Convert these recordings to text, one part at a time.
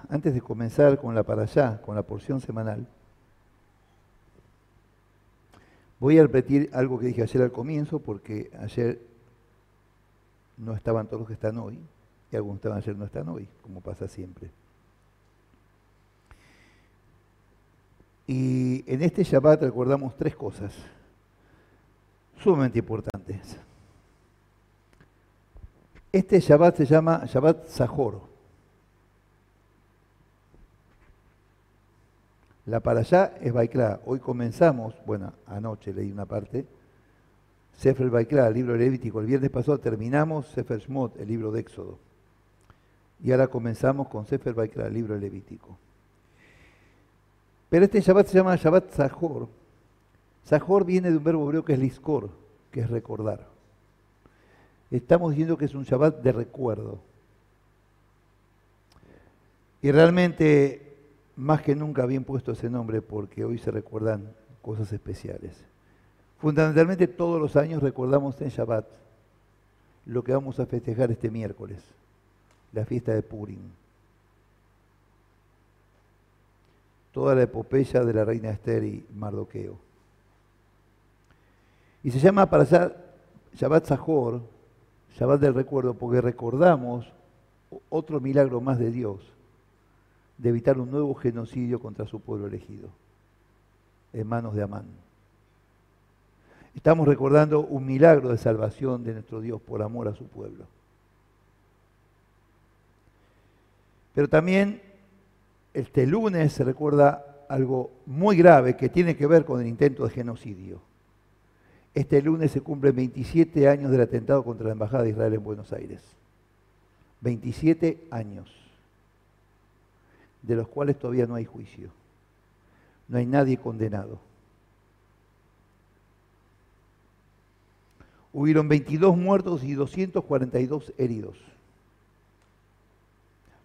Antes de comenzar con la parashá, con la porción semanal, voy a repetir algo que dije ayer al comienzo, porque ayer no estaban todos los que están hoy, y algunos estaban ayer no están hoy, como pasa siempre. Y en este Shabbat recordamos tres cosas sumamente importantes. Este Shabbat se llama Shabbat Zahor. La parashá es Vaikra. Hoy comenzamos, bueno, anoche leí una parte, Sefer Vaikra, el libro Levítico. El viernes pasado terminamos Sefer Shmot, el libro de Éxodo. Y ahora comenzamos con Sefer Vaikra, el libro Levítico. Pero este Shabbat se llama Shabbat Zahor. Zahor viene de un verbo hebreo que es lizkor, que es recordar. Estamos diciendo que es un Shabbat de recuerdo. Y realmente, más que nunca bien puesto ese nombre, porque hoy se recuerdan cosas especiales. Fundamentalmente todos los años recordamos en Shabbat lo que vamos a festejar este miércoles, la fiesta de Purim. Toda la epopeya de la reina Esther y Mardoqueo. Y se llama para Shabbat Zahor, Shabbat del recuerdo, porque recordamos otro milagro más de Dios, de evitar un nuevo genocidio contra su pueblo elegido, en manos de Amán. Estamos recordando un milagro de salvación de nuestro Dios por amor a su pueblo. Pero también este lunes se recuerda algo muy grave que tiene que ver con el intento de genocidio. Este lunes se cumplen 27 años del atentado contra la Embajada de Israel en Buenos Aires. 27 años, de los cuales todavía no hay juicio. No hay nadie condenado. Hubieron 22 muertos y 242 heridos.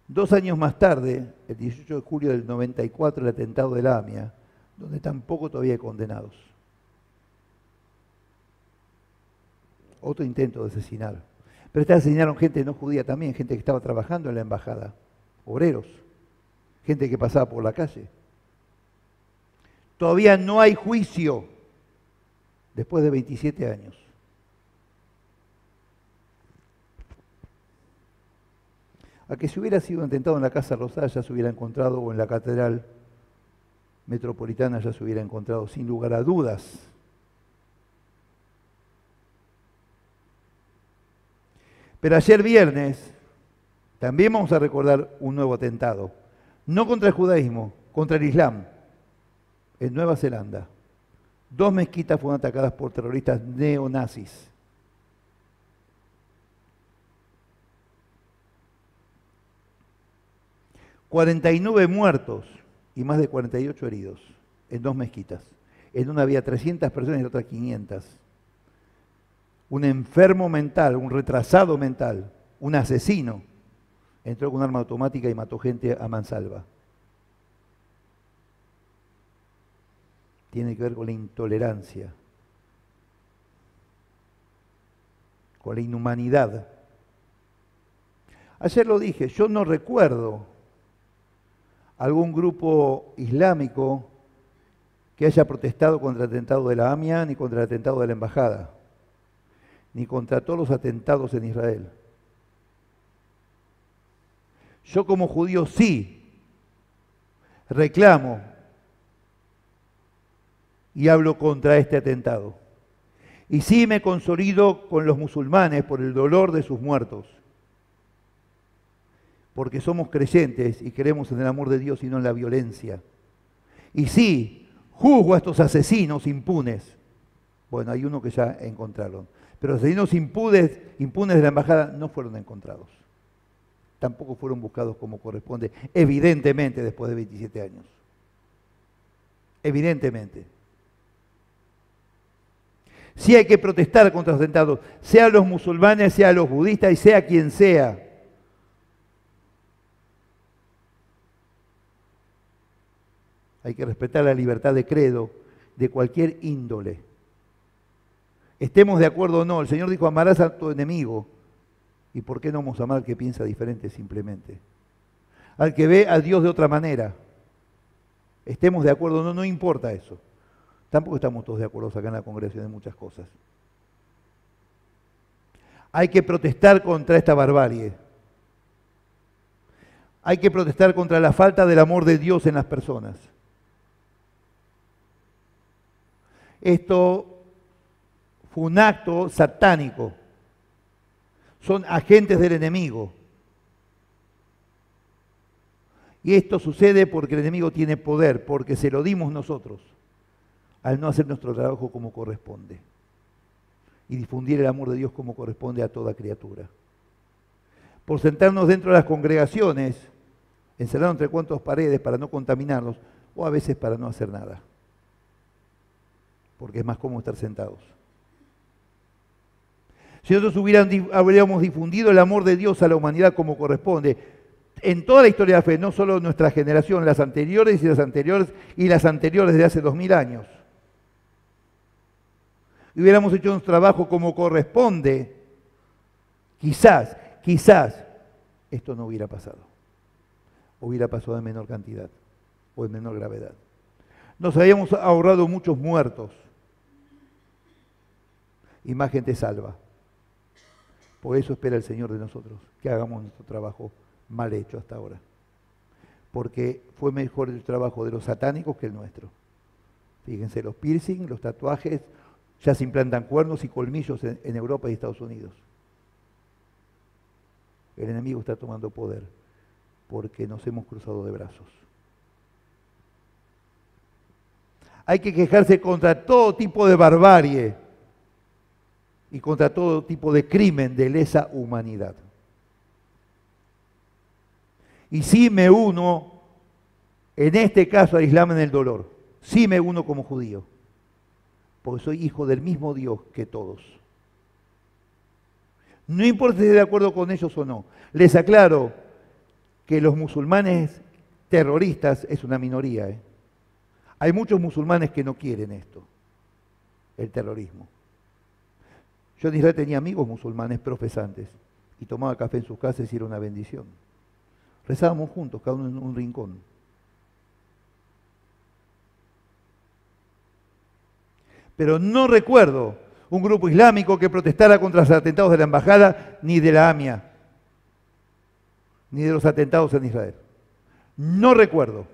2 años más tarde, el 18 de julio del 94, el atentado de la AMIA, donde tampoco todavía hay condenados. Otro intento de asesinar. Pero esta asesinaron gente no judía también, gente que estaba trabajando en la embajada, obreros, gente que pasaba por la calle. Todavía no hay juicio después de 27 años. A que si hubiera sido un atentado en la Casa Rosada ya se hubiera encontrado, o en la Catedral Metropolitana ya se hubiera encontrado, sin lugar a dudas. Pero ayer viernes también vamos a recordar un nuevo atentado, no contra el judaísmo, contra el Islam, en Nueva Zelanda. 2 mezquitas fueron atacadas por terroristas neonazis. ...49 muertos y más de 48 heridos en 2 mezquitas. En una había 300 personas y en la otra 500. Un enfermo mental, un retrasado mental, un asesino, entró con un arma automática y mató gente a mansalva. Tiene que ver con la intolerancia, con la inhumanidad. Ayer lo dije, yo no recuerdo algún grupo islámico que haya protestado contra el atentado de la AMIA, ni contra el atentado de la embajada, ni contra todos los atentados en Israel. Yo como judío sí reclamo y hablo contra este atentado. Y sí me consolido con los musulmanes por el dolor de sus muertos, porque somos creyentes y creemos en el amor de Dios y no en la violencia. Y sí, juzgo a estos asesinos impunes. Bueno, hay uno que ya encontraron. Pero los asesinos impunes de la embajada no fueron encontrados. Tampoco fueron buscados como corresponde, evidentemente, después de 27 años. Evidentemente. Sí hay que protestar contra los atentados, sea los musulmanes, sea los budistas y sea quien sea. Hay que respetar la libertad de credo de cualquier índole. Estemos de acuerdo o no, el Señor dijo, amarás a tu enemigo. ¿Y por qué no vamos a amar al que piensa diferente simplemente? al que ve a Dios de otra manera. Estemos de acuerdo, no importa eso. Tampoco estamos todos de acuerdo acá en la congregación en muchas cosas. Hay que protestar contra esta barbarie. Hay que protestar contra la falta del amor de Dios en las personas. Esto fue un acto satánico. Son agentes del enemigo. Y esto sucede porque el enemigo tiene poder, porque se lo dimos nosotros, al no hacer nuestro trabajo como corresponde. Y difundir el amor de Dios como corresponde a toda criatura. Por sentarnos dentro de las congregaciones, encerrados entre cuantas paredes para no contaminarlos, o a veces para no hacer nada. Porque es más cómodo estar sentados. Si nosotros hubiéramos difundido el amor de Dios a la humanidad como corresponde, en toda la historia de la fe, no solo nuestra generación, las anteriores y las anteriores y las anteriores de hace 2000 años, y hubiéramos hecho nuestro trabajo como corresponde, quizás, esto no hubiera pasado. Hubiera pasado en menor cantidad o en menor gravedad. Nos habíamos ahorrado muchos muertos y más gente salva. Por eso espera el Señor de nosotros, que hagamos nuestro trabajo mal hecho hasta ahora. Porque fue mejor el trabajo de los satánicos que el nuestro. Fíjense, los piercing, los tatuajes, ya se implantan cuernos y colmillos en Europa y Estados Unidos. El enemigo está tomando poder porque nos hemos cruzado de brazos. Hay que quejarse contra todo tipo de barbarie y contra todo tipo de crimen de lesa humanidad. Y sí me uno, en este caso, al Islam en el dolor. Sí me uno como judío, porque soy hijo del mismo Dios que todos. No importa si estoy de acuerdo con ellos o no. Les aclaro que los musulmanes terroristas es una minoría. Hay muchos musulmanes que no quieren esto, el terrorismo. Yo en Israel tenía amigos musulmanes profesantes y tomaba café en sus casas y era una bendición. Rezábamos juntos, cada uno en un rincón. Pero no recuerdo un grupo islámico que protestara contra los atentados de la embajada, ni de la AMIA, ni de los atentados en Israel. No recuerdo.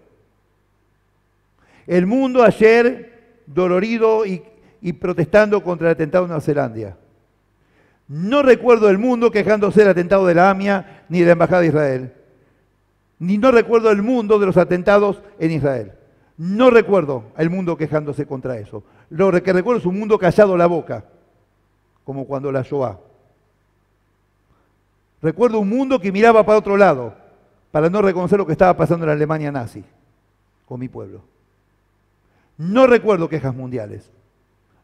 El mundo ayer dolorido y protestando contra el atentado de Nueva Zelanda. No recuerdo el mundo quejándose del atentado de la AMIA, ni de la embajada de Israel. Ni no recuerdo el mundo de los atentados en Israel. No recuerdo el mundo quejándose contra eso. Lo que recuerdo es un mundo callado la boca, como cuando la Shoah. Recuerdo un mundo que miraba para otro lado, para no reconocer lo que estaba pasando en la Alemania nazi, con mi pueblo. No recuerdo quejas mundiales.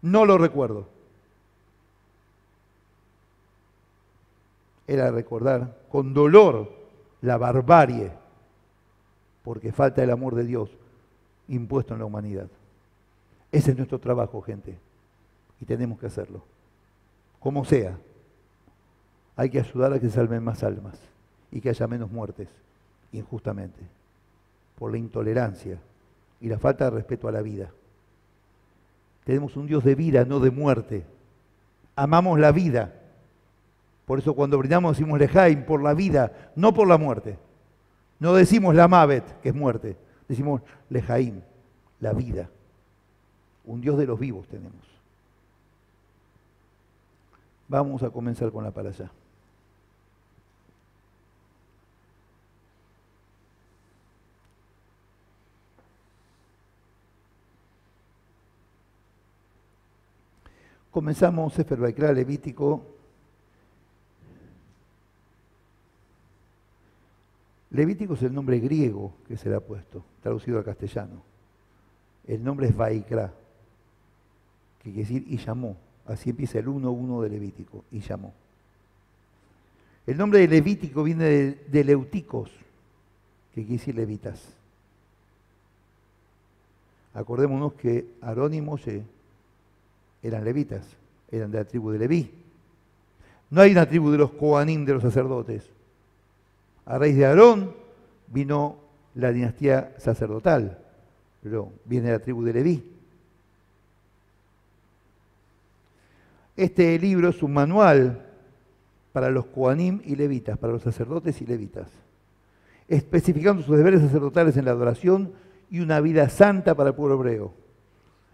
No lo recuerdo. Era recordar con dolor la barbarie, porque falta el amor de Dios impuesto en la humanidad. Ese es nuestro trabajo, gente, y tenemos que hacerlo. Como sea, hay que ayudar a que se salven más almas y que haya menos muertes injustamente, por la intolerancia y la falta de respeto a la vida. Tenemos un Dios de vida, no de muerte. Amamos la vida. Por eso cuando brindamos decimos Lejaim, por la vida, no por la muerte. No decimos la Mavet, que es muerte. Decimos Lejaim, la vida. Un Dios de los vivos tenemos. Vamos a comenzar con la parashá. Comenzamos Sefer Vaikra, Levítico. Levítico es el nombre griego que se le ha puesto, traducido al castellano. El nombre es Vaikra, que quiere decir y llamó. Así empieza el 1:1 de Levítico, y llamó. El nombre de Levítico viene de Leuticos, que quiere decir levitas. Acordémonos que Aarón y Moshe eran levitas, eran de la tribu de Leví. No hay una tribu de los Coanim, de los sacerdotes. A raíz de Aarón vino la dinastía sacerdotal, pero viene la tribu de Leví. Este libro es un manual para los coanim y levitas, para los sacerdotes y levitas, especificando sus deberes sacerdotales en la adoración y una vida santa para el pueblo hebreo.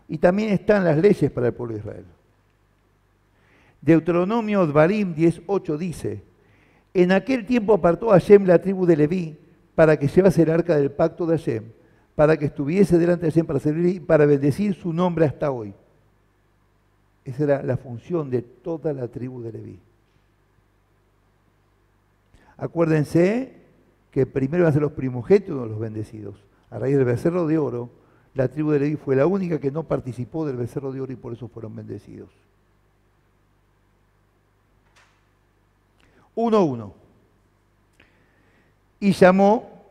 Y también están las leyes para el pueblo de Israel. Deuteronomio Dvarim 10:8 dice: en aquel tiempo apartó Hashem la tribu de Leví para que llevase el arca del pacto de Hashem, para que estuviese delante de Hashem para servir y para bendecir su nombre hasta hoy. Esa era la función de toda la tribu de Leví. Acuérdense que primero van a ser los primogénitos los bendecidos. A raíz del becerro de oro, la tribu de Leví fue la única que no participó del becerro de oro y por eso fueron bendecidos. 1:1. Y llamó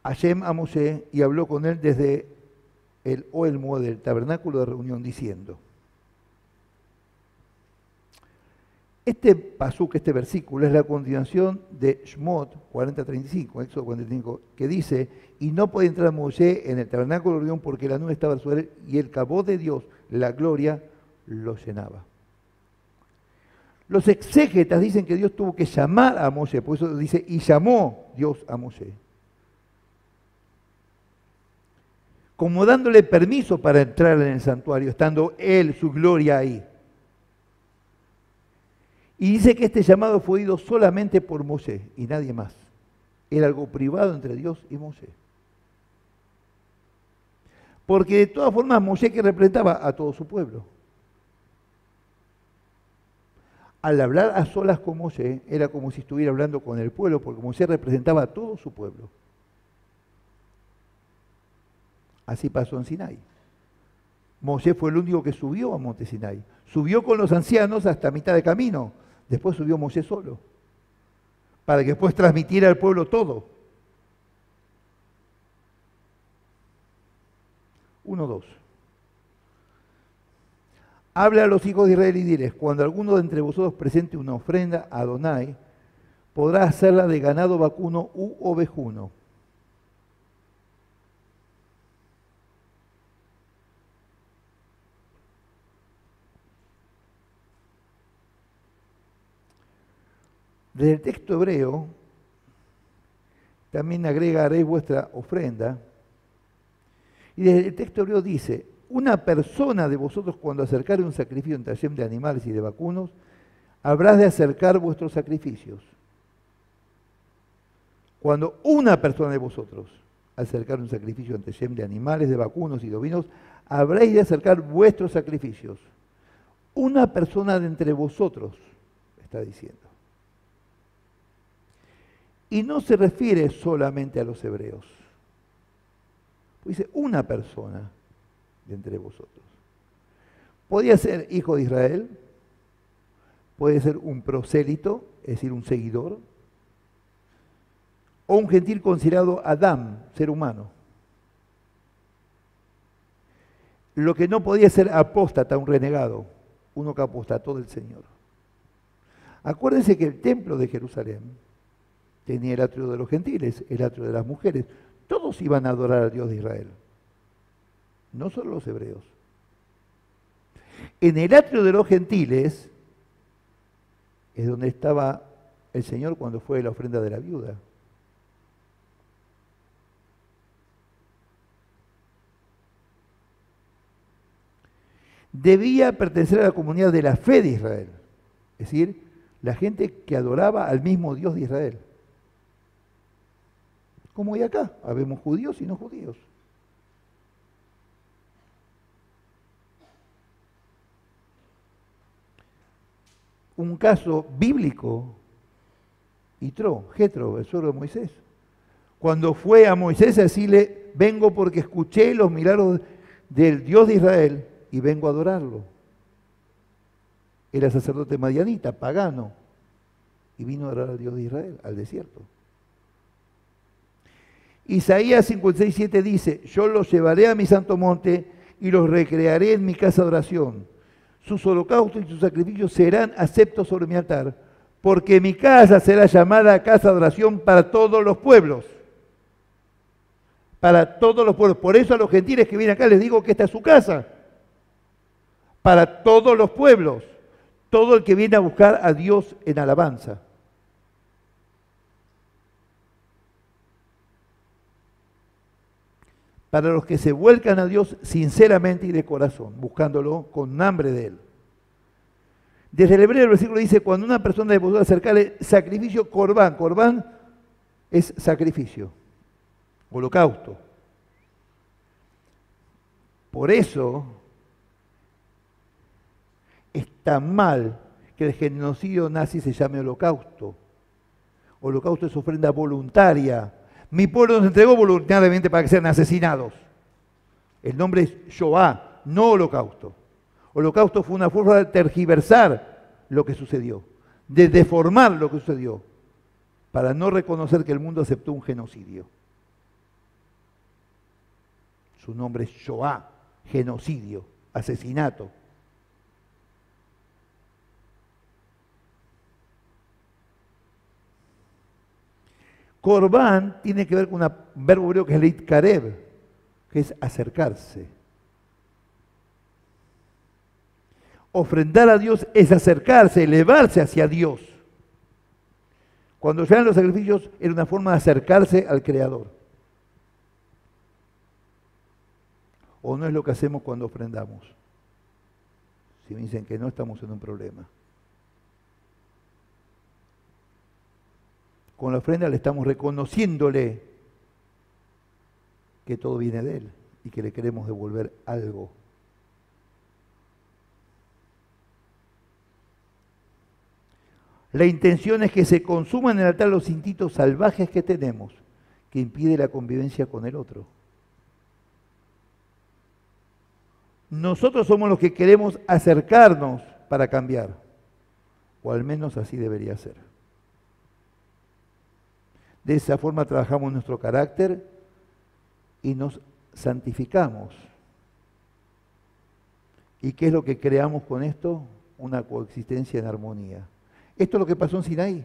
Hashem a Moshe y habló con él desde el Ohel Moed, del tabernáculo de reunión, diciendo: este pasuk, este versículo, es la continuación de Shmot 40:35, Éxodo 45, que dice: y no podía entrar Moshe en el tabernáculo de reunión porque la nube estaba sobre él y el cabod de Dios, la gloria, lo llenaba. Los exégetas dicen que Dios tuvo que llamar a Moshe, por eso dice: y llamó Dios a Moshe, como dándole permiso para entrar en el santuario, estando él, su gloria, ahí. Y dice que este llamado fue oído solamente por Moshe y nadie más. Era algo privado entre Dios y Moshe. Porque de todas formas Moshe, que representaba a todo su pueblo, al hablar a solas con Moshe era como si estuviera hablando con el pueblo, porque Moshe representaba a todo su pueblo. Así pasó en Sinai. Moshe fue el único que subió a Monte Sinai. Subió con los ancianos hasta mitad de camino. Después subió Moshe solo, para que después transmitiera al pueblo todo. 1:2. Habla a los hijos de Israel y diles: cuando alguno de entre vosotros presente una ofrenda a Adonai, podrá hacerla de ganado vacuno u ovejuno. Desde el texto hebreo, también agrega: haréis vuestra ofrenda. Y desde el texto hebreo dice: una persona de vosotros, cuando acercare un sacrificio entre Hashem de animales y de vacunos, habrás de acercar vuestros sacrificios. Cuando una persona de vosotros acercar un sacrificio entre Hashem de animales, de vacunos y de ovinos, habréis de acercar vuestros sacrificios. Una persona de entre vosotros, está diciendo. Y no se refiere solamente a los hebreos. Dice: una persona de entre vosotros. Podía ser hijo de Israel, puede ser un prosélito, es decir, un seguidor, o un gentil considerado Adam, ser humano. Lo que no podía ser apóstata, un renegado, uno que apostató del Señor. Acuérdense que el templo de Jerusalén tenía el atrio de los gentiles, el atrio de las mujeres. Todos iban a adorar al Dios de Israel, no solo los hebreos. En el atrio de los gentiles es donde estaba el Señor cuando fue la ofrenda de la viuda. Debía pertenecer a la comunidad de la fe de Israel, es decir, la gente que adoraba al mismo Dios de Israel. Como hoy acá, habemos judíos y no judíos. Un caso bíblico, Jetro, el suegro de Moisés. Cuando fue a Moisés a decirle: vengo porque escuché los milagros del Dios de Israel y vengo a adorarlo. Era sacerdote madianita, pagano, y vino a adorar al Dios de Israel, al desierto. Isaías 56:7 dice: yo los llevaré a mi santo monte y los recrearé en mi casa de oración. Sus holocaustos y sus sacrificios serán aceptos sobre mi altar, porque mi casa será llamada casa de oración para todos los pueblos. Para todos los pueblos. Por eso a los gentiles que vienen acá les digo que esta es su casa. Para todos los pueblos. Todo el que viene a buscar a Dios en alabanza. Para los que se vuelcan a Dios sinceramente y de corazón, buscándolo con hambre de Él. Desde el hebreo el versículo dice, cuando una persona de vosotros acercarle sacrificio, corbán. Corbán es sacrificio, holocausto. Por eso está mal que el genocidio nazi se llame holocausto. Holocausto es ofrenda voluntaria. Mi pueblo nos entregó voluntariamente para que sean asesinados. El nombre es Shoah, no holocausto. Holocausto fue una forma de tergiversar lo que sucedió, de deformar lo que sucedió, para no reconocer que el mundo aceptó un genocidio. Su nombre es Shoah, genocidio, asesinato. Corbán tiene que ver con un verbo griego que es leit karev, que es acercarse. Ofrendar a Dios es acercarse, elevarse hacia Dios. Cuando llegan los sacrificios era una forma de acercarse al Creador. ¿O no es lo que hacemos cuando ofrendamos? Si me dicen que no, estamos en un problema. Con la ofrenda le estamos reconociéndole que todo viene de Él y que le queremos devolver algo. La intención es que se consuman en el altar los instintos salvajes que tenemos, que impide la convivencia con el otro. Nosotros somos los que queremos acercarnos para cambiar, o al menos así debería ser. De esa forma trabajamos nuestro carácter y nos santificamos. ¿Y qué es lo que creamos con esto? Una coexistencia en armonía. Esto es lo que pasó en Sinaí.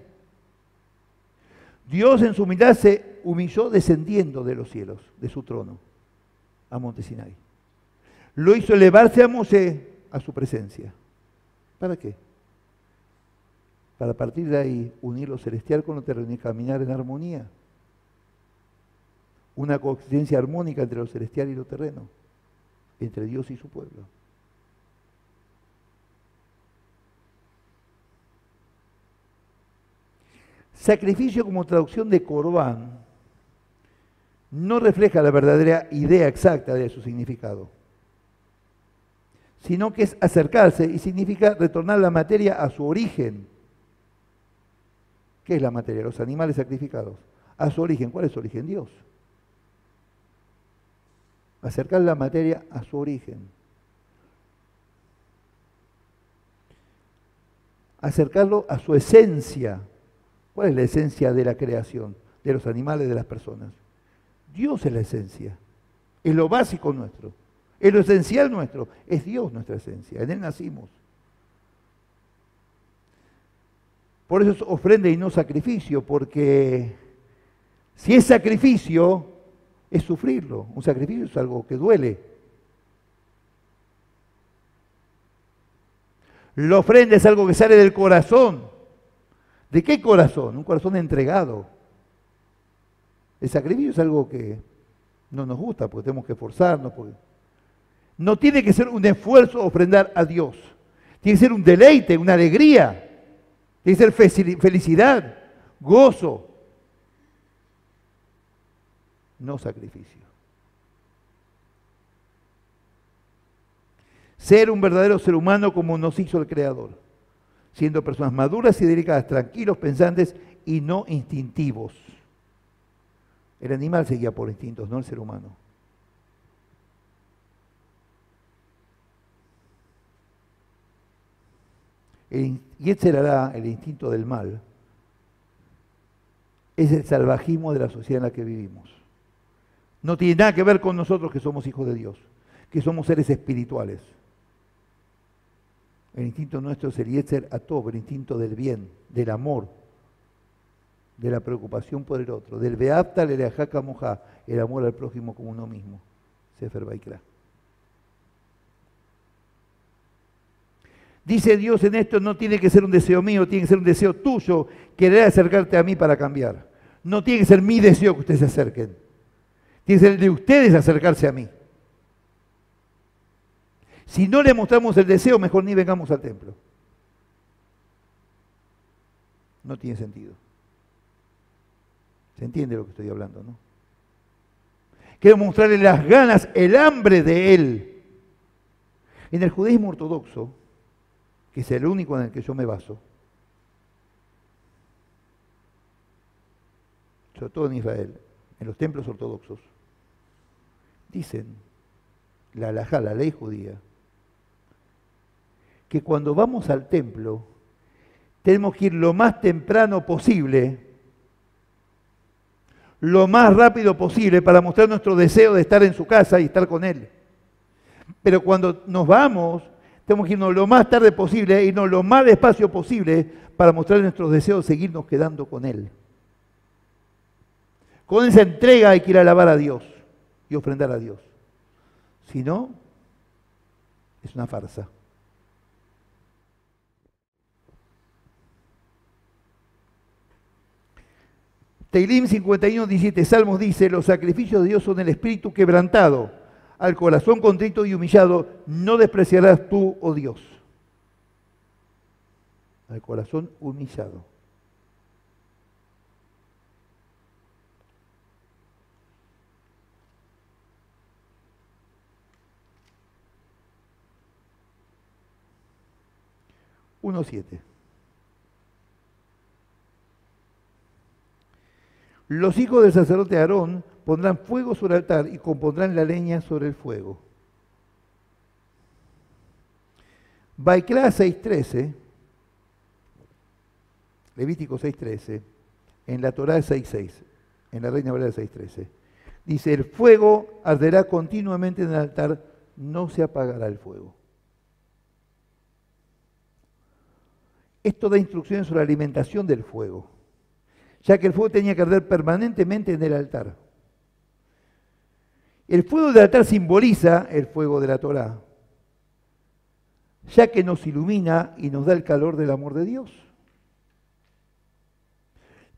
Dios en su humildad se humilló descendiendo de los cielos, de su trono, a Monte Sinaí. Lo hizo elevarse a Moisés a su presencia. ¿Para qué? Para partir de ahí unir lo celestial con lo terrenal y caminar en armonía. Una coexistencia armónica entre lo celestial y lo terreno, entre Dios y su pueblo. Sacrificio como traducción de corbán no refleja la verdadera idea exacta de su significado, sino que es acercarse y significa retornar la materia a su origen. ¿Qué es la materia? Los animales sacrificados. A su origen. ¿Cuál es su origen? Dios. Acercar la materia a su origen. Acercarlo a su esencia. ¿Cuál es la esencia de la creación? De los animales, de las personas. Dios es la esencia. Es lo básico nuestro. Es lo esencial nuestro. Es Dios nuestra esencia. En Él nacimos. Por eso es ofrenda y no sacrificio, porque si es sacrificio, es sufrirlo. Un sacrificio es algo que duele. La ofrenda es algo que sale del corazón. ¿De qué corazón? Un corazón entregado. El sacrificio es algo que no nos gusta, porque tenemos que esforzarnos. No tiene que ser un esfuerzo ofrendar a Dios. Tiene que ser un deleite, una alegría. Tiene que ser felicidad, gozo, no sacrificio. Ser un verdadero ser humano como nos hizo el Creador, siendo personas maduras y dedicadas, tranquilos, pensantes y no instintivos. El animal se guía por instintos, no el ser humano. El Yetzer Hará, el instinto del mal, es el salvajismo de la sociedad en la que vivimos. No tiene nada que ver con nosotros que somos hijos de Dios, que somos seres espirituales. El instinto nuestro es el Yetzer Hatov, el instinto del bien, del amor, de la preocupación por el otro, del Beapta Leleajá Kamojá, el amor al prójimo como uno mismo. Sefer Vaikra. Dice Dios en esto, no tiene que ser un deseo mío, tiene que ser un deseo tuyo, querer acercarte a mí para cambiar. No tiene que ser mi deseo que ustedes se acerquen. Tiene que ser el de ustedes acercarse a mí. Si no le mostramos el deseo, mejor ni vengamos al templo. No tiene sentido. ¿Se entiende lo que estoy hablando, no? Quiero mostrarle las ganas, el hambre de Él. En el judaísmo ortodoxo, que es el único en el que yo me baso, sobre todo en Israel, en los templos ortodoxos, dicen, la halajá, la ley judía, que cuando vamos al templo, tenemos que ir lo más temprano posible, lo más rápido posible para mostrar nuestro deseo de estar en su casa y estar con Él. Pero cuando nos vamos, tenemos que irnos lo más tarde posible, irnos lo más despacio posible para mostrar nuestros deseos de seguirnos quedando con Él. Con esa entrega hay que ir a alabar a Dios y ofrendar a Dios. Si no, es una farsa. Teilim 51:17, Salmos dice, los sacrificios de Dios son el espíritu quebrantado, al corazón contrito y humillado, no despreciarás tú, oh Dios. Al corazón humillado. Uno 7. Los hijos del sacerdote Aarón pondrán fuego sobre el altar y compondrán la leña sobre el fuego. Vaikra 6:13, Levítico 6:13, en la Torá 6:6, en la Reina Valera 6:13, dice, el fuego arderá continuamente en el altar, no se apagará el fuego. Esto da instrucciones sobre la alimentación del fuego, ya que el fuego tenía que arder permanentemente en el altar. El fuego del altar simboliza el fuego de la Torá, ya que nos ilumina y nos da el calor del amor de Dios.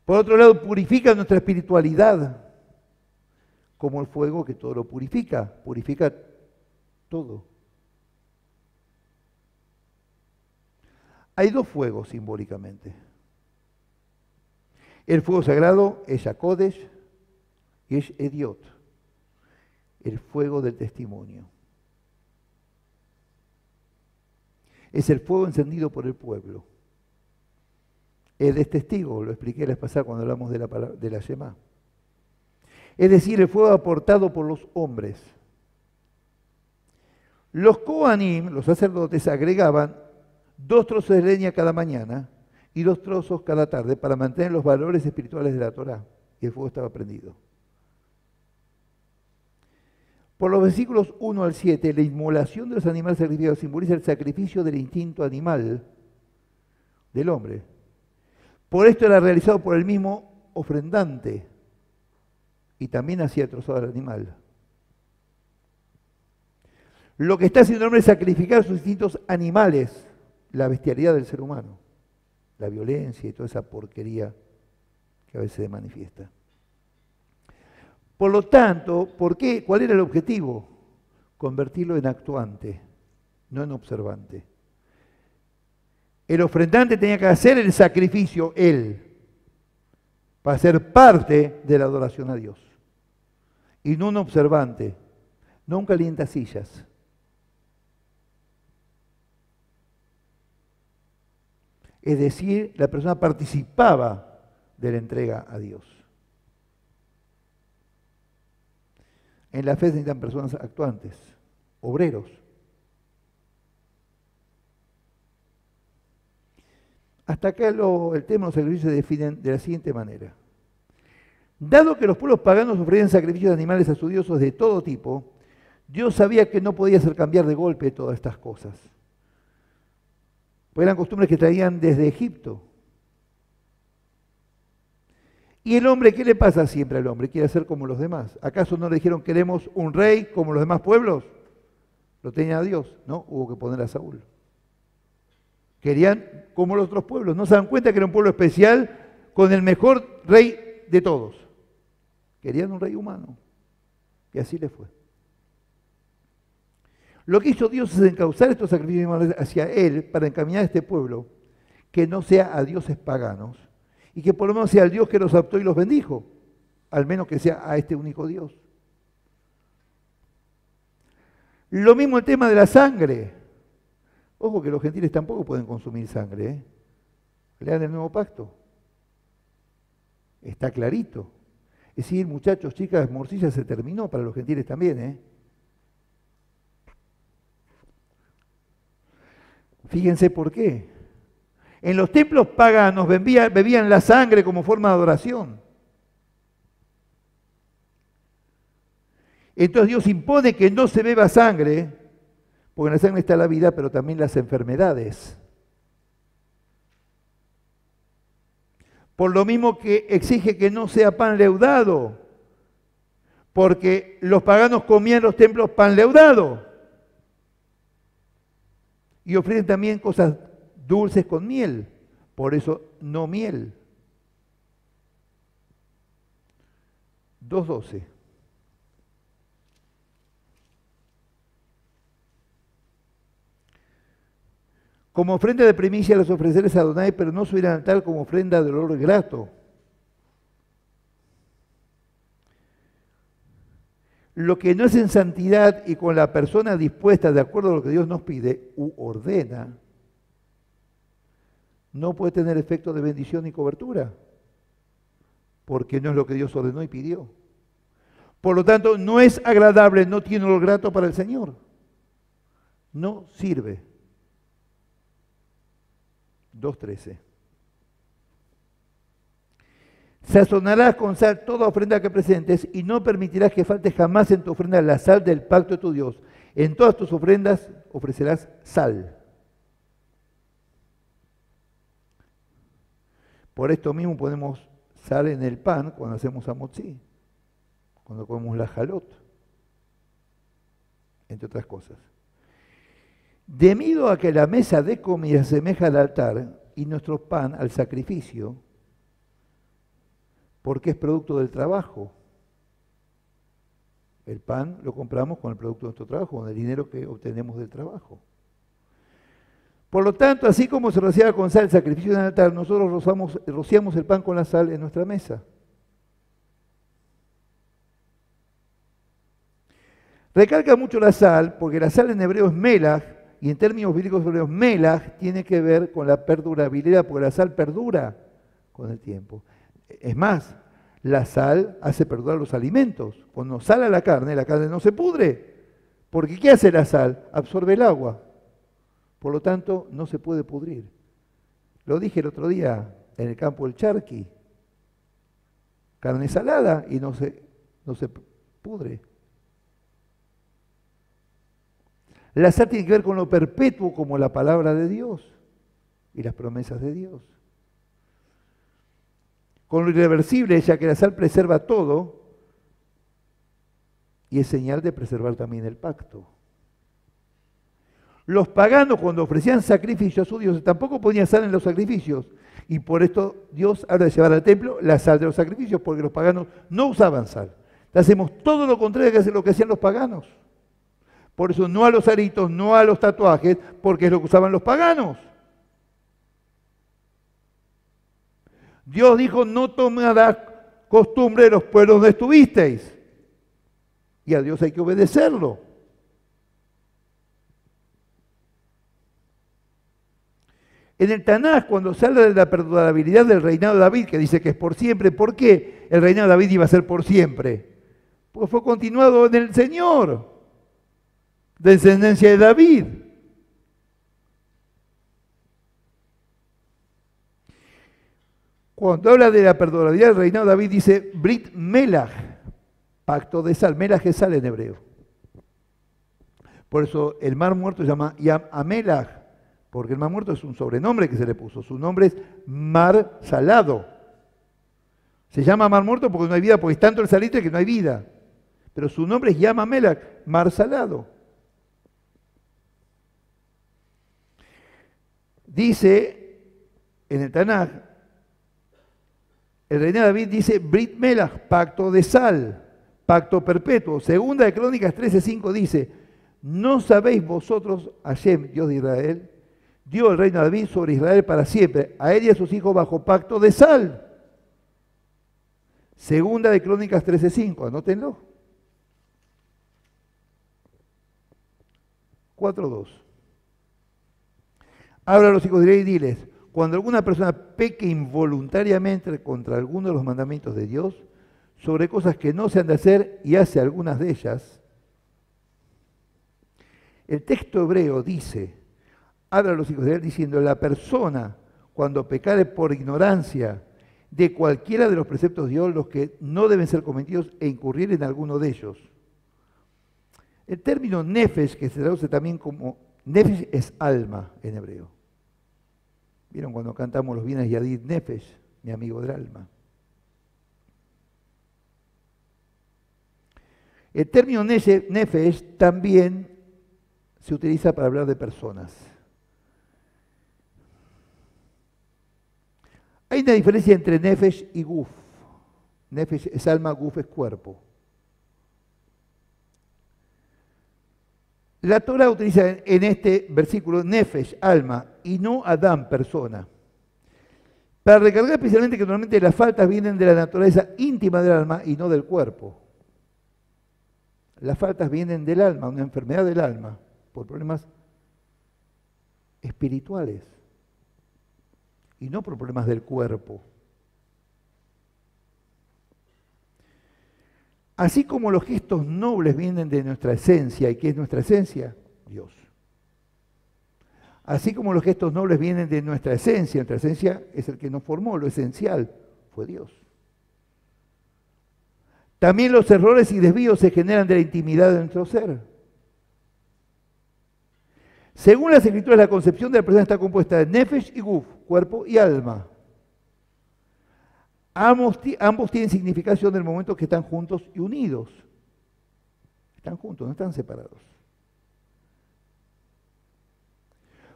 Por otro lado, purifica nuestra espiritualidad, como el fuego que todo lo purifica todo. Hay dos fuegos simbólicamente. El fuego sagrado es Yakodesh y es Ediot, el fuego del testimonio. Es el fuego encendido por el pueblo. Él es testigo, lo expliqué la vez pasada cuando hablamos de la Shema. Es decir, el fuego aportado por los hombres. Los Kohanim, los sacerdotes, agregaban 2 trozos de leña cada mañana y 2 trozos cada tarde para mantener los valores espirituales de la Torá. Y el fuego estaba prendido. Por los versículos 1 al 7, la inmolación de los animales sacrificados simboliza el sacrificio del instinto animal del hombre. Por esto era realizado por el mismo ofrendante y también hacía trozado al animal. Lo que está haciendo el hombre es sacrificar sus instintos animales, la bestialidad del ser humano, la violencia y toda esa porquería que a veces se manifiesta. Por lo tanto, ¿por qué? ¿Cuál era el objetivo? Convertirlo en actuante, no en observante. El ofrendante tenía que hacer el sacrificio él, para ser parte de la adoración a Dios. Y no un observante, no un calientasillas. Es decir, la persona participaba de la entrega a Dios. En la fe se necesitan personas actuantes, obreros. Hasta acá el tema de los sacrificios se definen de la siguiente manera. Dado que los pueblos paganos ofrecían sacrificios de animales a sus dioses de todo tipo, Dios sabía que no podía hacer cambiar de golpe todas estas cosas. Pues eran costumbres que traían desde Egipto. ¿Y el hombre qué le pasa siempre al hombre? Quiere ser como los demás. ¿Acaso no le dijeron queremos un rey como los demás pueblos? Lo tenía Dios, ¿no? Hubo que poner a Saúl. Querían como los otros pueblos. No se dan cuenta que era un pueblo especial con el mejor rey de todos. Querían un rey humano. Y así le fue. Lo que hizo Dios es encauzar estos sacrificios hacia Él para encaminar a este pueblo que no sea a dioses paganos y que por lo menos sea el Dios que los adoptó y los bendijo, al menos que sea a este único Dios. Lo mismo el tema de la sangre. Ojo que los gentiles tampoco pueden consumir sangre, ¿eh? Lean el Nuevo Pacto. Está clarito. Es decir, muchachos, chicas, morcilla se terminó para los gentiles también, ¿eh? Fíjense por qué. En los templos paganos bebían la sangre como forma de adoración. Entonces Dios impone que no se beba sangre, porque en la sangre está la vida, pero también las enfermedades. Por lo mismo que exige que no sea pan leudado, porque los paganos comían en los templos pan leudado. Y ofrecen también cosas dulces con miel, por eso no miel. 2:12. Como ofrenda de primicia los ofreceres a Adonai, pero no subirán al altar como ofrenda de olor grato. Lo que no es en santidad y con la persona dispuesta de acuerdo a lo que Dios nos pide u ordena, no puede tener efecto de bendición ni cobertura, porque no es lo que Dios ordenó y pidió. Por lo tanto, no es agradable, no tiene olor grato para el Señor. No sirve. 2:13. Sazonarás con sal toda ofrenda que presentes y no permitirás que falte jamás en tu ofrenda la sal del pacto de tu Dios. En todas tus ofrendas ofrecerás sal. Por esto mismo ponemos sal en el pan cuando hacemos amotzi, cuando comemos la jalot, entre otras cosas. Debido a que la mesa de comida se asemeja al altar y nuestro pan al sacrificio, porque es producto del trabajo. El pan lo compramos con el producto de nuestro trabajo, con el dinero que obtenemos del trabajo. Por lo tanto, así como se rociaba con sal el sacrificio en el altar, nosotros rociamos el pan con la sal en nuestra mesa. Recalca mucho la sal, porque la sal en hebreo es melach, y en términos bíblicos hebreos, melach tiene que ver con la perdurabilidad, porque la sal perdura con el tiempo. Es más, la sal hace perdurar los alimentos. Cuando sala la carne no se pudre. Porque ¿qué hace la sal? Absorbe el agua. Por lo tanto, no se puede pudrir. Lo dije el otro día en el campo del charqui. Carne salada y no se pudre. La sal tiene que ver con lo perpetuo como la palabra de Dios y las promesas de Dios. Con lo irreversible, ya que la sal preserva todo y es señal de preservar también el pacto. Los paganos cuando ofrecían sacrificios a sus dioses tampoco ponían sal en los sacrificios y por esto Dios habla de llevar al templo la sal de los sacrificios porque los paganos no usaban sal. Hacemos todo lo contrario que lo que hacían los paganos. Por eso no a los aritos, no a los tatuajes, porque es lo que usaban los paganos. Dios dijo, no tomarás costumbre de los pueblos donde estuvisteis. Y a Dios hay que obedecerlo. En el Tanaj, cuando se habla de la perdurabilidad del reinado de David, que dice que es por siempre, ¿por qué el reinado de David iba a ser por siempre? Porque fue continuado en el Señor, de descendencia de David. Cuando habla de la perdurabilidad del reinado de David, dice Brit Melach, pacto de sal. Melach es sal en hebreo. Por eso el mar muerto se llama Yam Amelach, porque el mar muerto es un sobrenombre que se le puso. Su nombre es mar salado. Se llama mar muerto porque no hay vida, porque es tanto el salitre que no hay vida. Pero su nombre es Yam Hamelach, mar salado. Dice en el Tanaj, el rey David dice Brit Melach, pacto de sal, pacto perpetuo. Segunda de Crónicas 13:5 dice, ¿no sabéis vosotros, Hashem, Dios de Israel, dio el reino a David sobre Israel para siempre, a él y a sus hijos bajo pacto de sal? Segunda de Crónicas 13:5, anótenlo. 4:2. Habla a los hijos de Israel y diles, cuando alguna persona peque involuntariamente contra alguno de los mandamientos de Dios, sobre cosas que no se han de hacer y hace algunas de ellas, el texto hebreo dice, habla a los hijos de Israel diciendo, la persona cuando pecare por ignorancia de cualquiera de los preceptos de Dios, los que no deben ser cometidos e incurrir en alguno de ellos. El término nefesh, que se traduce también como, nefesh es alma en hebreo. ¿Vieron cuando cantamos los bienes Yadid Nefesh, mi amigo del alma? El término nefesh también se utiliza para hablar de personas. Hay una diferencia entre nefesh y guf. Nefesh es alma, guf es cuerpo. La Torah utiliza en este versículo nefesh, alma, y no Adán, persona. Para recargar especialmente que normalmente las faltas vienen de la naturaleza íntima del alma y no del cuerpo. Las faltas vienen del alma, una enfermedad del alma, por problemas espirituales y no por problemas del cuerpo. Así como los gestos nobles vienen de nuestra esencia, ¿y qué es nuestra esencia? Dios. Así como los gestos nobles vienen de nuestra esencia es el que nos formó, lo esencial fue Dios. También los errores y desvíos se generan de la intimidad de nuestro ser. Según las Escrituras, la concepción de la persona está compuesta de nefesh y guf, cuerpo y alma. Ambos tienen significación en el momento que están juntos y unidos. Están juntos, no están separados.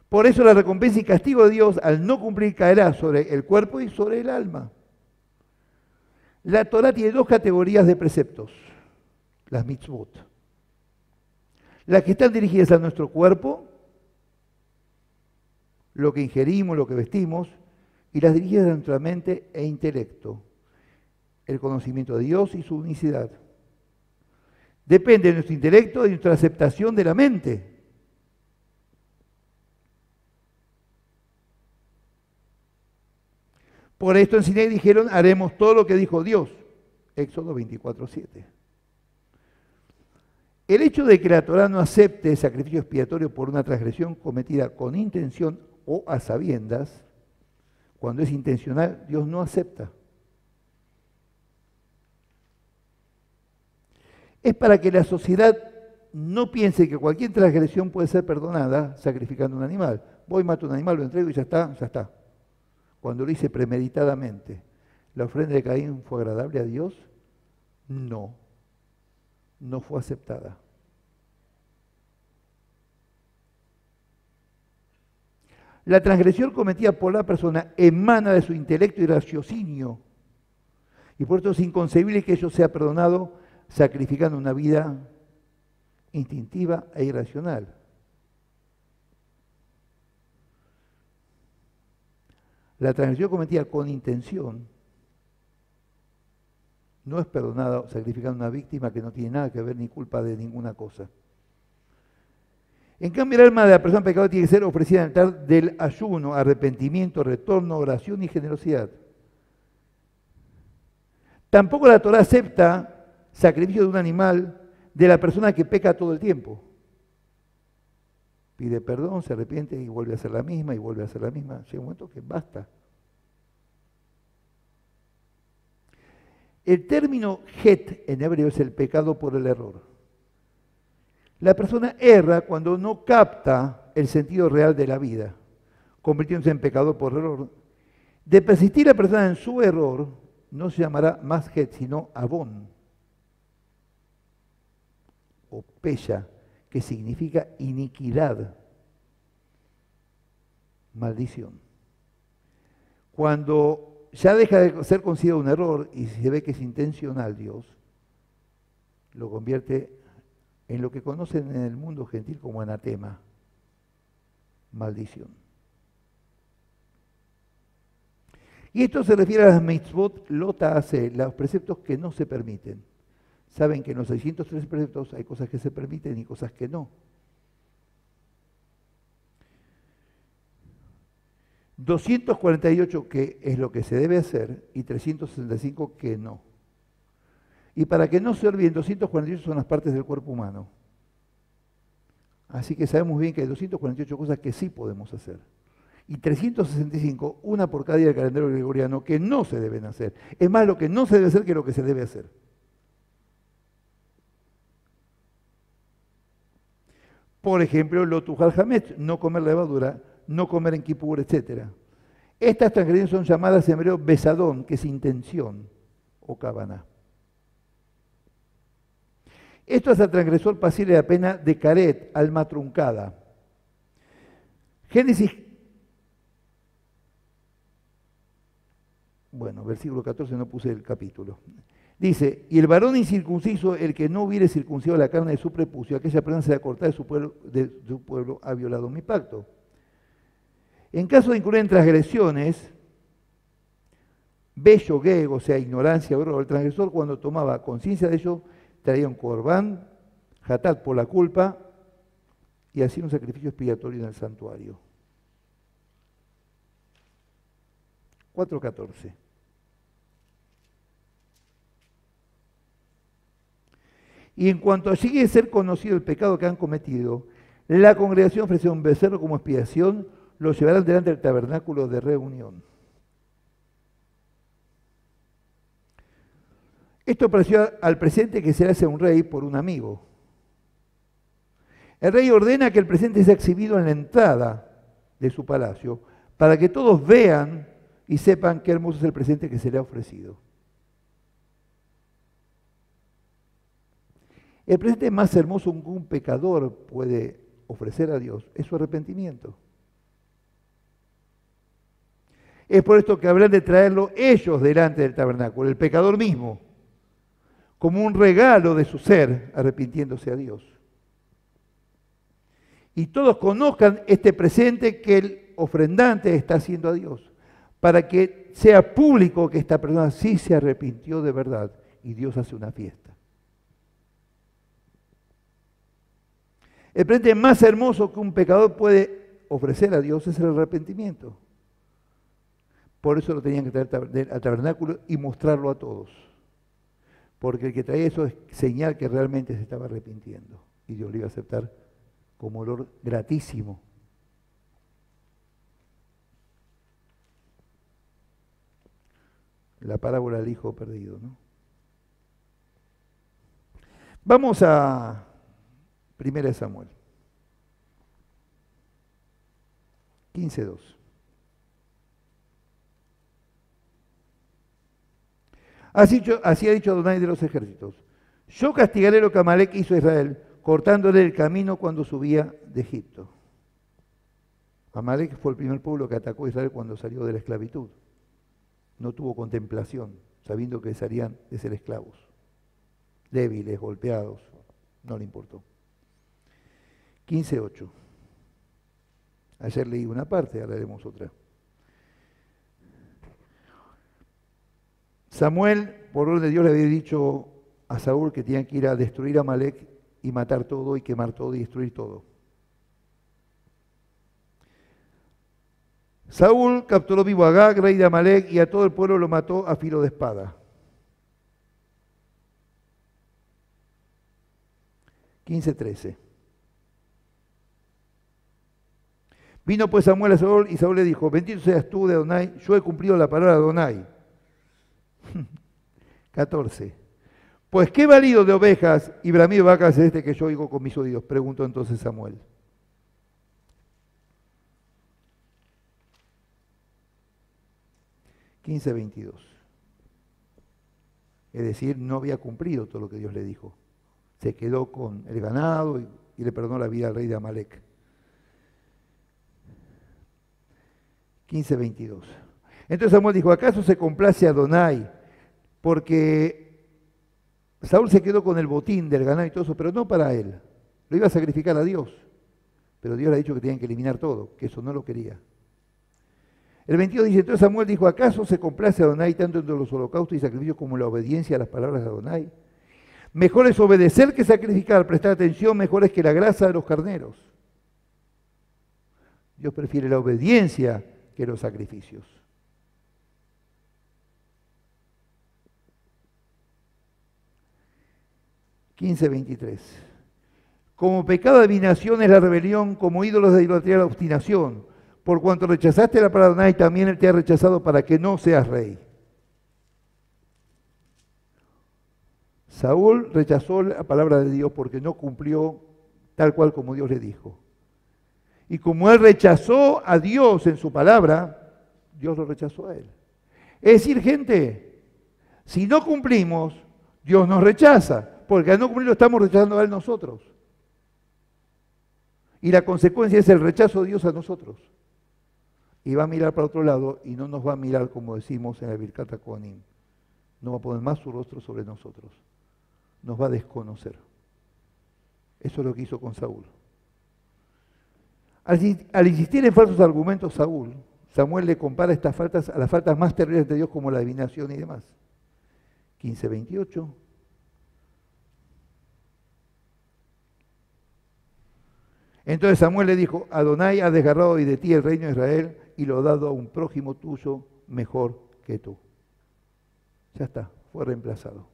Por eso la recompensa y castigo de Dios al no cumplir caerá sobre el cuerpo y sobre el alma. La Torah tiene dos categorías de preceptos, las mitzvot. Las que están dirigidas a nuestro cuerpo, lo que ingerimos, lo que vestimos, y las dirigidas a nuestra mente e intelecto, el conocimiento de Dios y su unicidad. Depende de nuestro intelecto y de nuestra aceptación de la mente. Por esto en Sinaí dijeron, haremos todo lo que dijo Dios. Éxodo 24:7. El hecho de que la Torah no acepte el sacrificio expiatorio por una transgresión cometida con intención o a sabiendas, cuando es intencional, Dios no acepta. Es para que la sociedad no piense que cualquier transgresión puede ser perdonada sacrificando un animal. Voy, mato un animal, lo entrego y ya está, ya está. Cuando lo hice premeditadamente, ¿la ofrenda de Caín fue agradable a Dios? No, no fue aceptada. La transgresión cometida por la persona emana de su intelecto y raciocinio, y por eso es inconcebible que ello sea perdonado sacrificando una vida instintiva e irracional. La transgresión cometida con intención no es perdonada sacrificando una víctima que no tiene nada que ver ni culpa de ninguna cosa. En cambio, el alma de la persona pecadora tiene que ser ofrecida en el altar del ayuno, arrepentimiento, retorno, oración y generosidad. Tampoco la Torah acepta sacrificio de un animal de la persona que peca todo el tiempo. Pide perdón, se arrepiente y vuelve a hacer la misma y vuelve a hacer la misma. Llega un momento que basta. El término het en hebreo es el pecado por el error. La persona erra cuando no capta el sentido real de la vida, convirtiéndose en pecador por error. De persistir la persona en su error, no se llamará más Het, sino Abón, o Pesha, que significa iniquidad, maldición. Cuando ya deja de ser considerado un error y se ve que es intencional Dios, lo convierte en lo que conocen en el mundo gentil como anatema, maldición. Y esto se refiere a las mitzvot lota hace, los preceptos que no se permiten. Saben que en los 613 preceptos hay cosas que se permiten y cosas que no. 248 que es lo que se debe hacer y 365 que no. Y para que no se olviden, 248 son las partes del cuerpo humano. Así que sabemos bien que hay 248 cosas que sí podemos hacer. Y 365, una por cada día del calendario gregoriano, que no se deben hacer. Es más lo que no se debe hacer que lo que se debe hacer. Por ejemplo, lo tujal hametz, no comer levadura, no comer en Kippur, etc. Estas transgresiones son llamadas en hebreo besadón, que es intención, o kavaná. Esto es al transgresor pasible la pena de caret, alma truncada. Génesis, bueno, versículo 14 no puse el capítulo. Dice, y el varón incircunciso, el que no hubiere circuncidado la carne de su prepucio, aquella persona será cortada de su pueblo, ha violado mi pacto. En caso de incurrir en transgresiones, bello, geg, o sea, ignorancia, error, el transgresor cuando tomaba conciencia de ello, traía un corbán, hatat por la culpa, y hacía un sacrificio expiatorio en el santuario. 4:14. Y en cuanto llegue a ser conocido el pecado que han cometido, la congregación ofrecerá un becerro como expiación, lo llevarán delante del tabernáculo de reunión. Esto pareció al presente que se le hace a un rey por un amigo. El rey ordena que el presente sea exhibido en la entrada de su palacio, para que todos vean y sepan qué hermoso es el presente que se le ha ofrecido. El presente más hermoso que un pecador puede ofrecer a Dios es su arrepentimiento. Es por esto que habrán de traerlo ellos delante del tabernáculo, el pecador mismo, como un regalo de su ser, arrepintiéndose a Dios. Y todos conozcan este presente que el ofrendante está haciendo a Dios, para que sea público que esta persona sí se arrepintió de verdad y Dios hace una fiesta. El presente más hermoso que un pecador puede ofrecer a Dios es el arrepentimiento. Por eso lo tenían que traer al tabernáculo y mostrarlo a todos. Porque el que traía eso es señal que realmente se estaba arrepintiendo. Y Dios lo iba a aceptar como olor gratísimo. La parábola del hijo perdido, ¿no? Vamos a 1 Samuel 15:2. Así ha dicho Adonai de los ejércitos: yo castigaré lo que Amalek hizo a Israel, cortándole el camino cuando subía de Egipto. Amalek fue el primer pueblo que atacó a Israel cuando salió de la esclavitud. No tuvo contemplación, sabiendo que salían de ser esclavos. Débiles, golpeados, no le importó. 15:8. Ayer leí una parte, ahora leemos otra. Samuel, por orden de Dios, le había dicho a Saúl que tenía que ir a destruir a Amalek y matar todo y quemar todo y destruir todo. Saúl capturó vivo a Agag, rey de Amalek, y a todo el pueblo lo mató a filo de espada. 15:13. Vino pues Samuel a Saúl y Saúl le dijo: bendito seas tú de Adonai, yo he cumplido la palabra de Adonai. 14. Pues qué valido de ovejas y bramido de vacas es este que yo oigo con mis oídos, preguntó entonces Samuel. Es decir, no había cumplido todo lo que Dios le dijo. Se quedó con el ganado y le perdonó la vida al rey de Amalek. 15:22. Entonces Samuel dijo, ¿acaso se complace Adonai? Porque Saúl se quedó con el botín del ganado y todo eso, pero no para él. Lo iba a sacrificar a Dios. Pero Dios le ha dicho que tenían que eliminar todo, que eso no lo quería. El 22 dice, entonces Samuel dijo, ¿acaso se complace Adonai tanto en los holocaustos y sacrificios como en la obediencia a las palabras de Adonai? Mejor es obedecer que sacrificar, prestar atención, mejor es que la grasa de los carneros. Dios prefiere la obediencia que los sacrificios. (15:23) Como pecado de adivinación es la rebelión, como ídolos de idolatría la obstinación. Por cuanto rechazaste la palabra de Adonai, también Él te ha rechazado para que no seas rey. Saúl rechazó la palabra de Dios porque no cumplió tal cual como Dios le dijo. Y como él rechazó a Dios en su palabra, Dios lo rechazó a él. Es decir, gente, si no cumplimos, Dios nos rechaza, porque al no cumplir lo estamos rechazando a él nosotros. Y la consecuencia es el rechazo de Dios a nosotros. Y va a mirar para otro lado y no nos va a mirar como decimos en el Birkat HaKohanim. No va a poner más su rostro sobre nosotros. Nos va a desconocer. Eso es lo que hizo con Saúl. Al insistir en falsos argumentos Samuel le compara estas faltas a las faltas más terribles de Dios como la adivinación y demás. 15:28. Entonces Samuel le dijo, Adonai ha desgarrado hoy de ti el reino de Israel y lo ha dado a un prójimo tuyo mejor que tú. Ya está, fue reemplazado.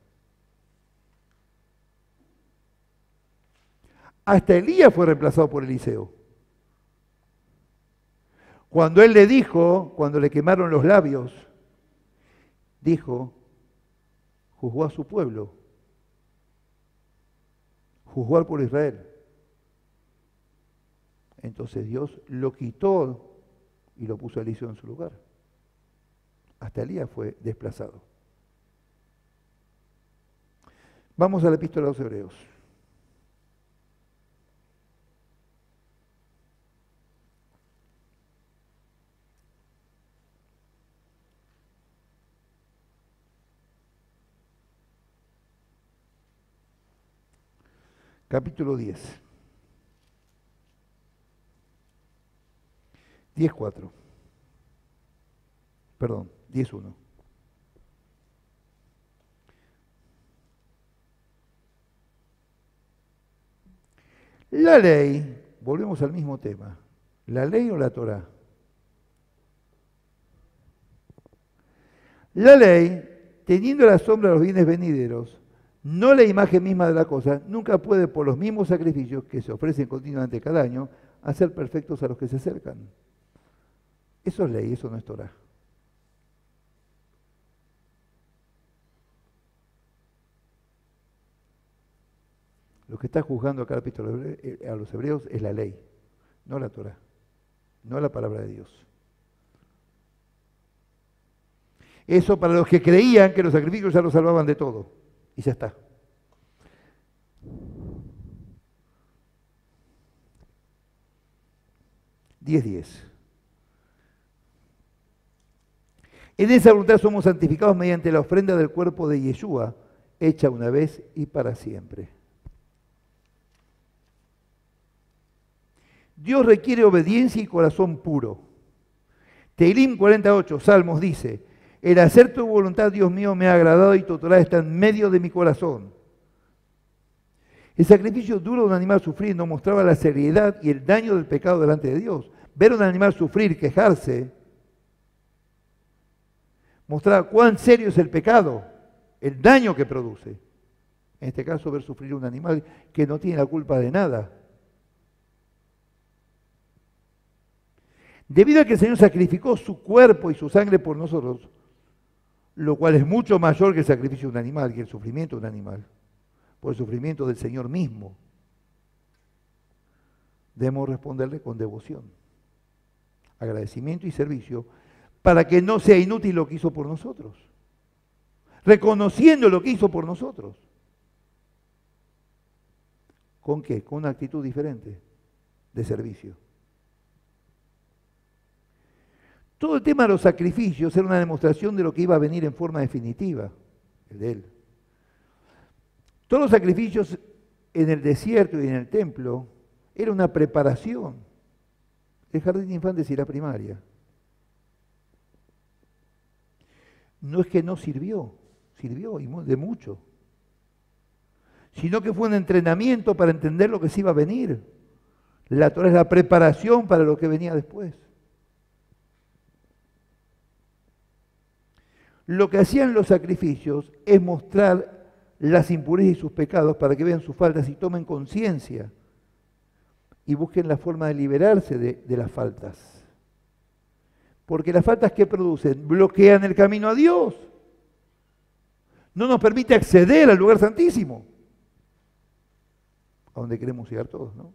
Hasta Elías fue reemplazado por Eliseo. Cuando él le dijo, cuando le quemaron los labios, dijo, juzgó a su pueblo, juzgó al pueblo de Israel. Entonces Dios lo quitó y lo puso a Eliseo en su lugar. Hasta Elías fue desplazado. Vamos a la epístola a los Hebreos. Capítulo 10. 10:4. Perdón, 10:1. La ley, volvemos al mismo tema, ¿la ley o la Torá? La ley, teniendo la sombra de los bienes venideros, no la imagen misma de la cosa, nunca puede por los mismos sacrificios que se ofrecen continuamente cada año, hacer perfectos a los que se acercan. Eso es ley, eso no es Torá. Lo que está juzgando acá el apóstol a los hebreos es la ley, no la Torá, no la palabra de Dios. Eso para los que creían que los sacrificios ya los salvaban de todo. Y ya está. 10:10. En esa voluntad somos santificados mediante la ofrenda del cuerpo de Yeshua, hecha una vez y para siempre. Dios requiere obediencia y corazón puro. Tehilim 48, Salmos dice, el hacer tu voluntad, Dios mío, me ha agradado y tu Torá está en medio de mi corazón. El sacrificio duro de un animal sufrir no mostraba la seriedad y el daño del pecado delante de Dios. Ver a un animal sufrir, quejarse, mostraba cuán serio es el pecado, el daño que produce. En este caso, ver sufrir a un animal que no tiene la culpa de nada. Debido a que el Señor sacrificó su cuerpo y su sangre por nosotros, lo cual es mucho mayor que el sacrificio de un animal, que el sufrimiento de un animal, por el sufrimiento del Señor mismo, debemos responderle con devoción, agradecimiento y servicio, para que no sea inútil lo que hizo por nosotros. reconociendo lo que hizo por nosotros. ¿Con qué? Con una actitud diferente de servicio. Todo el tema de los sacrificios era una demostración de lo que iba a venir en forma definitiva, el de Él. Todos los sacrificios en el desierto y en el templo era una preparación. El jardín de infantes y la primaria. No es que no sirvió, sirvió y de mucho, sino que fue un entrenamiento para entender lo que se iba a venir. La Torá es la preparación para lo que venía después. Lo que hacían los sacrificios es mostrar las impurezas y sus pecados para que vean sus faltas y tomen conciencia y busquen la forma de liberarse de las faltas. Porque las faltas que producen bloquean el camino a Dios. No nos permite acceder al lugar santísimo, a donde queremos llegar todos, ¿no?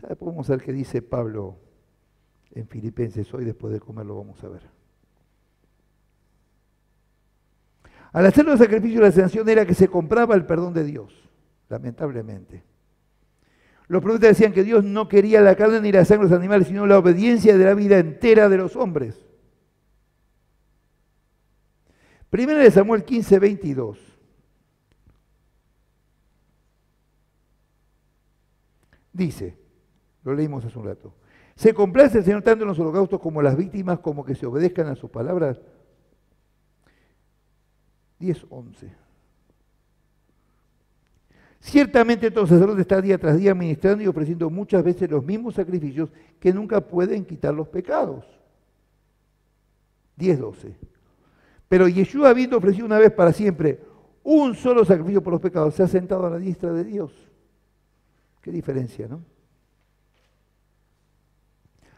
Ya después vamos a ver qué dice Pablo en Filipenses. Hoy después de comer lo vamos a ver. Al hacer los sacrificios, la sanción era que se compraba el perdón de Dios, lamentablemente. Los profetas decían que Dios no quería la carne ni la sangre de los animales, sino la obediencia de la vida entera de los hombres. Primera de Samuel 15, 22. Dice, lo leímos hace un rato, ¿se complace el Señor tanto en los holocaustos como las víctimas, como que se obedezcan a sus palabras? 10:11. Ciertamente todo sacerdote está día tras día ministrando y ofreciendo muchas veces los mismos sacrificios que nunca pueden quitar los pecados. 10:12. Pero Yeshua, habiendo ofrecido una vez para siempre un solo sacrificio por los pecados, se ha sentado a la diestra de Dios. Qué diferencia, ¿no?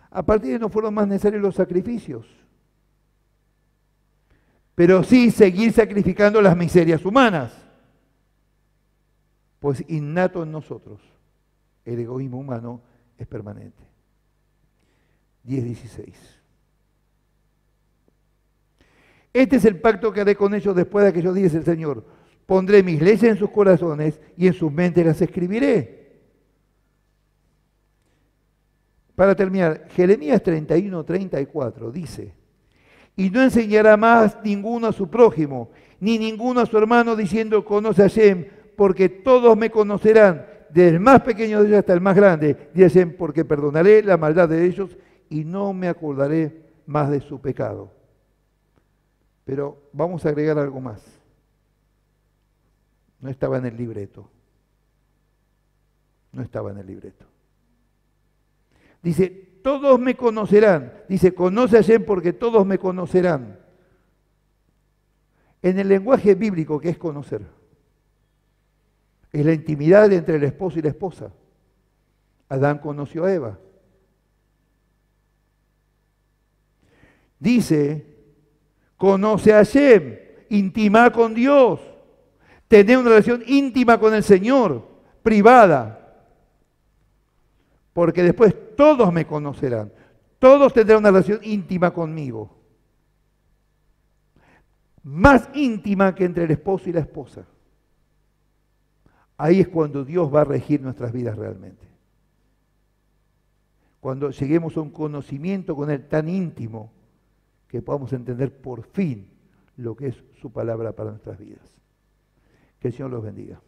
A partir de ahí no fueron más necesarios los sacrificios, pero sí seguir sacrificando las miserias humanas, pues innato en nosotros el egoísmo humano es permanente. 10:16. Este es el pacto que haré con ellos después de aquellos días, el Señor. Pondré mis leyes en sus corazones y en sus mentes las escribiré. Para terminar, Jeremías 31:34 dice, y no enseñará más ninguno a su prójimo, ni ninguno a su hermano, diciendo, conoce a Hashem, porque todos me conocerán, desde el más pequeño de ellos hasta el más grande, dice Hashem, porque perdonaré la maldad de ellos y no me acordaré más de su pecado. Pero vamos a agregar algo más. No estaba en el libreto. No estaba en el libreto. Dice, todos me conocerán. Dice, conoce a Hashem porque todos me conocerán. En el lenguaje bíblico, ¿qué es conocer? Es la intimidad entre el esposo y la esposa. Adán conoció a Eva. Dice, conoce a Hashem, intima con Dios, tener una relación íntima con el Señor, privada. Porque después todos me conocerán, todos tendrán una relación íntima conmigo. Más íntima que entre el esposo y la esposa. Ahí es cuando Dios va a regir nuestras vidas realmente. Cuando lleguemos a un conocimiento con Él tan íntimo que podamos entender por fin lo que es su palabra para nuestras vidas. Que el Señor los bendiga.